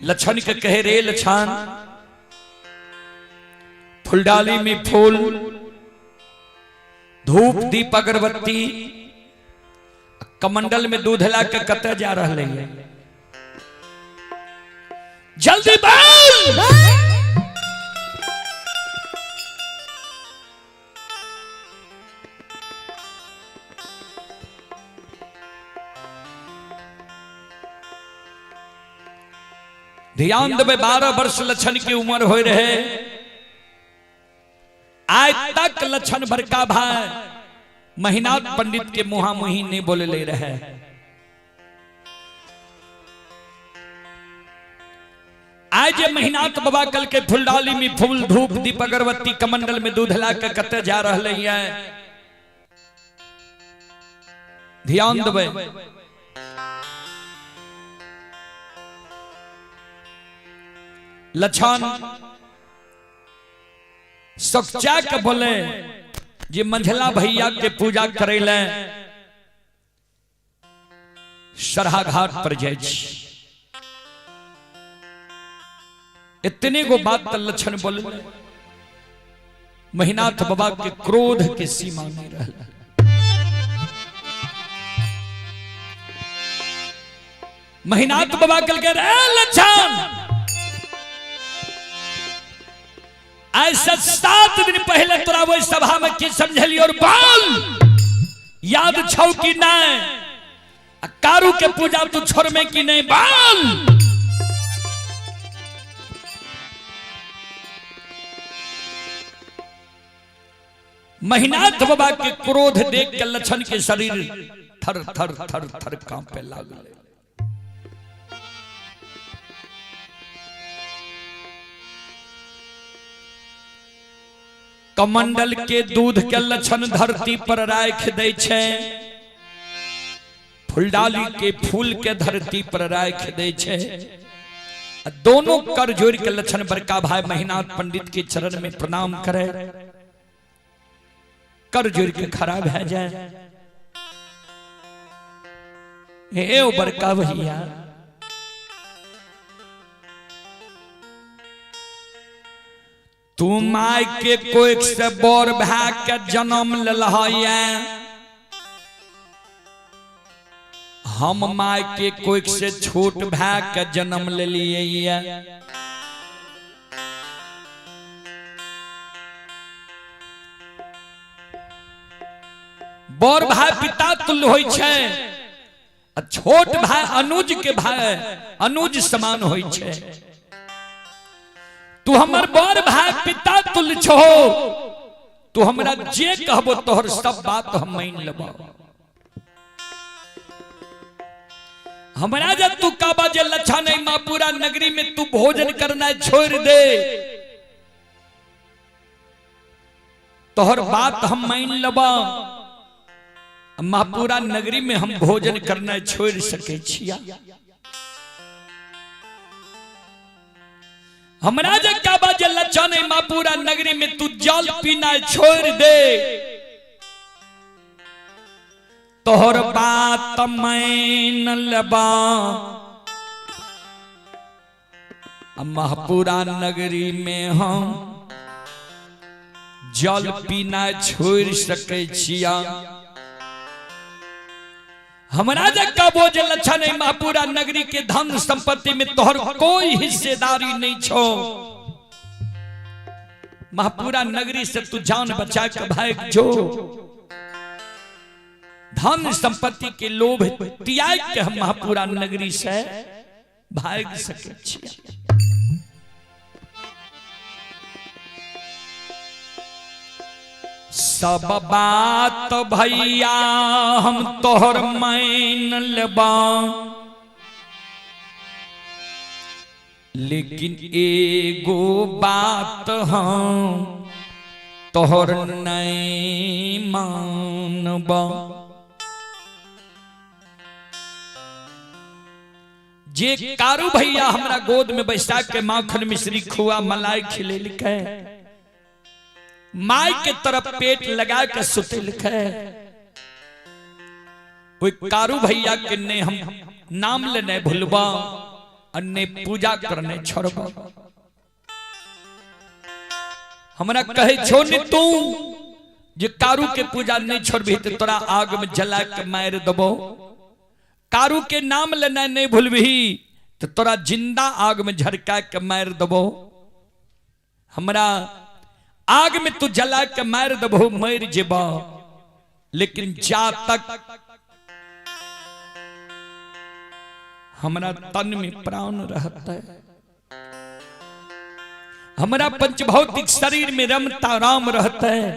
लछन के कहे रे लछन, फुलडाली में फूल धूप दीप अगरबत्ती कमंडल में दूध ला के कते जा रहे हैं, जल्दी बोल। ध्यान देवे 12 वर्ष लछन की उम्र हो रहे, आज तक लछन भर का भाई महीनाथ पंडित के मुहा मुही नहीं बोले ले रहे। आज ये महीनाथ बाबा कल के फुलडाली में फूल धूप दीप अगरबत्ती कमंडल में दूध ला के कते जा रहे हैं। ध्यान देवे लछन सच्चा के बोले जे मंझला भैया के पूजा करे ले सरहा घाट पर जाए। इतने को बात लछन बोले, महीनाथ बाबा के क्रोध के सीमा नहीं रहा। महीनाथ बाबा कल के रहे लछन, ऐसा 7 दिन पहले तोरा वो सभा में की समझली और बोल याद छौ कि नहीं, कारू के पूजा तू छोड़ में कि नहीं बोल। महीनाथ बाबा के क्रोध देख के लछन के शरीर थर थर थर थर कांपे लागल। कमंडल के दूध के लछन धरती पर राख दे छे, फुलडाली के फूल के धरती पर राख दे छे। दोनों कर जोड़ के लछन बड़का भाई महीनाथ पंडित के चरण में प्रणाम करे, कर जोड़ के खड़ा भे जाए। हे ओ बड़का भैया, तू माय के कोई से बोर भाग के जन्म ललहाया, हम माय के कोई से छोट भाग के जन्म ले लिए। बोर भाई पिता तुल्य होय छे, छोट भाई अनुज के भाई अनुज समान होय छे। तू हमर बड़ भाई पिता तुल्य छो, तू हमरा जे कहबो तोहर सब बात हम मान लेबो। हमरा जब तू काबा जे लच्छा नहीं मापुरा नगरी में तू भोजन करना छोड़ दे, तोहर बात हम मान लेबो। मापुरा नगरी में हम भोजन करना छोड़ सके छिया। हमरा जे काबा जे लच्छा नहीं मापुरा नगरी में तू जल पीना छोड़ दे, तोहर बात मान लेबा। महापुरा नगरी में हम जल पीना छोड़ सके छिया। हमरा जे काबो जे लच्छा नहीं महापुरा नगरी के धन संपत्ति में तोहर कोई हिस्सेदारी नहीं छो। महापुरा नगरी से तू जान बचा के भाग जो, धन संपत्ति के लोभ त्याग के हम महापुरा नगरी से भाग सके छिया। सब बात भैया हम तोहर मान लेबा, लेकिन एगो बात हम तोहर नहीं मानबा। जे कारू भैया हमरा गोद में बैसा के माखन मिश्री खुआ मलाई खिले लिखे, माई के तरफ पेट लगा के सुते लिखे, कोई कारू भैया के ने हम नाम ले नहीं भूलबा। अन्य पूजा करने छोड़बा। हमरा कहे छो ने तू जे कारू के पूजा नहीं छोड़बी तो तोरा आग में जला के मार देबो। कारू के नाम लेना नहीं भूलबी तो तोरा जिंदा आग में झरका के मार देबो। हमरा आग में तू जला के मार देबो, मर जेबा, लेकिन जा तक हमरा तन में प्राण रहता है, हमारा पंचभौतिक शरीर में रमता राम रहता है।